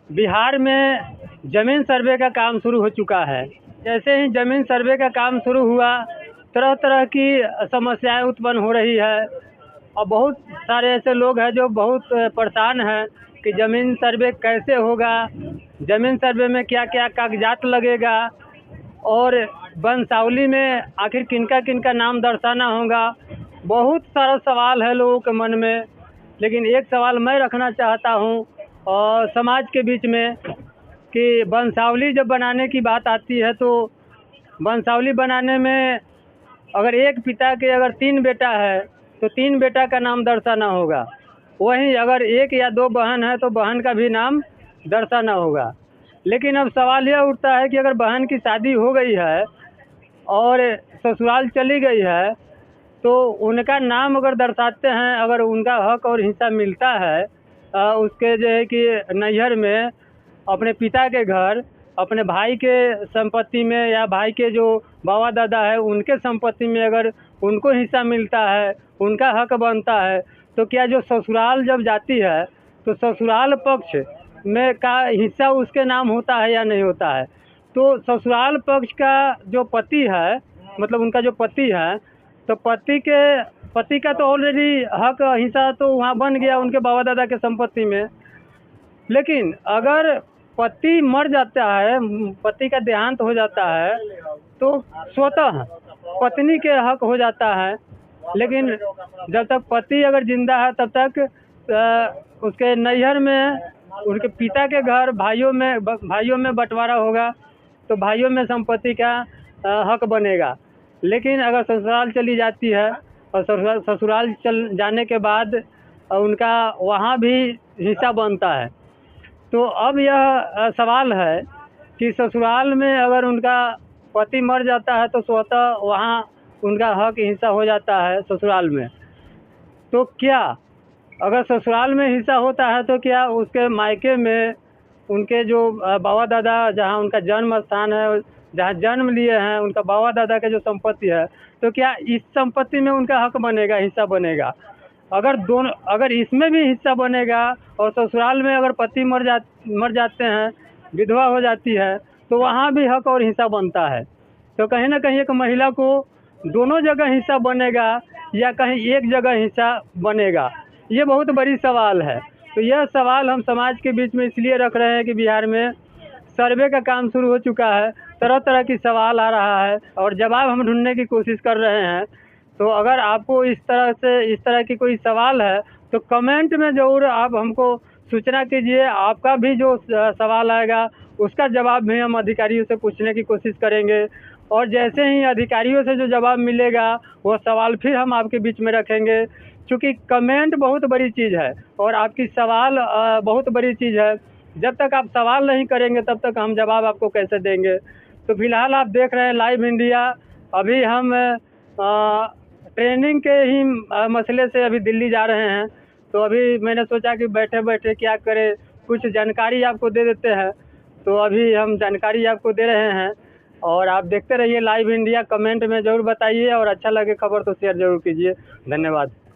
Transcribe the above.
बिहार में ज़मीन सर्वे का काम शुरू हो चुका है। जैसे ही ज़मीन सर्वे का काम शुरू हुआ, तरह तरह की समस्याएं उत्पन्न हो रही है और बहुत सारे ऐसे लोग हैं जो बहुत परेशान हैं कि ज़मीन सर्वे कैसे होगा, ज़मीन सर्वे में क्या क्या कागजात लगेगा और वंशावली में आखिर किनका किनका नाम दर्शाना होगा। बहुत सारा सवाल है लोगों के मन में, लेकिन एक सवाल मैं रखना चाहता हूँ और समाज के बीच में कि वंशावली जब बनाने की बात आती है तो वंशावली बनाने में अगर एक पिता के अगर 3 बेटा है तो 3 बेटा का नाम दर्शाना होगा। वहीं अगर 1 या 2 बहन है तो बहन का भी नाम दर्शाना होगा। लेकिन अब सवाल यह उठता है कि अगर बहन की शादी हो गई है और ससुराल चली गई है तो उनका नाम अगर दर्शाते हैं, अगर उनका हक और हिस्सा मिलता है उसके जो है कि नैहर में अपने पिता के घर, अपने भाई के संपत्ति में या भाई के जो बाबा दादा है उनके संपत्ति में अगर उनको हिस्सा मिलता है, उनका हक बनता है, तो क्या जो ससुराल जब जाती है तो ससुराल पक्ष में का हिस्सा उसके नाम होता है या नहीं होता है। तो ससुराल पक्ष का जो पति है, मतलब उनका जो पति है, तो पति का तो ऑलरेडी हक हिस्सा तो वहाँ बन गया उनके बाबा दादा के संपत्ति में। लेकिन अगर पति मर जाता है, पति का देहांत हो जाता है, तो स्वतः पत्नी के हक हो जाता है। लेकिन जब तक पति अगर जिंदा है तब तक उसके नैहर में उनके पिता के घर भाइयों में बंटवारा होगा, तो भाइयों में संपत्ति का हक बनेगा। लेकिन अगर ससुराल चली जाती है और ससुराल चल जाने के बाद उनका वहाँ भी हिस्सा बनता है। तो अब यह सवाल है कि ससुराल में अगर उनका पति मर जाता है तो स्वतः वहाँ उनका हक हिस्सा हो जाता है ससुराल में। तो क्या अगर ससुराल में हिस्सा होता है तो क्या उसके मायके में उनके जो बाबा दादा जहाँ उनका जन्म स्थान है, जहाँ जन्म लिए हैं, उनका बाबा दादा का जो संपत्ति है, तो क्या इस संपत्ति में उनका हक बनेगा, हिस्सा बनेगा? अगर इसमें भी हिस्सा बनेगा और ससुराल में अगर पति मर जाते हैं, विधवा हो जाती है, तो वहाँ भी हक और हिस्सा बनता है। तो कहीं ना कहीं एक महिला को दोनों जगह हिस्सा बनेगा या कहीं एक जगह हिस्सा बनेगा, ये बहुत बड़ी सवाल है। तो यह सवाल हम समाज के बीच में इसलिए रख रहे हैं कि बिहार में सर्वे का काम शुरू हो चुका है, तरह तरह की सवाल आ रहा है और जवाब हम ढूंढने की कोशिश कर रहे हैं। तो अगर आपको इस तरह की कोई सवाल है तो कमेंट में ज़रूर आप हमको सूचना कीजिए। आपका भी जो सवाल आएगा उसका जवाब भी हम अधिकारियों से पूछने की कोशिश करेंगे और जैसे ही अधिकारियों से जो जवाब मिलेगा वो सवाल फिर हम आपके बीच में रखेंगे। क्योंकि कमेंट बहुत बड़ी चीज़ है और आपकी सवाल बहुत बड़ी चीज़ है। जब तक आप सवाल नहीं करेंगे तब तक हम जवाब आपको कैसे देंगे। तो फिलहाल आप देख रहे हैं लाइव इंडिया। अभी हम ट्रेनिंग के ही मसले से अभी दिल्ली जा रहे हैं, तो अभी मैंने सोचा कि बैठे बैठे क्या करें, कुछ जानकारी आपको दे देते हैं। तो अभी हम जानकारी आपको दे रहे हैं और आप देखते रहिए लाइव इंडिया। कमेंट में ज़रूर बताइए और अच्छा लगे खबर तो शेयर ज़रूर कीजिए। धन्यवाद।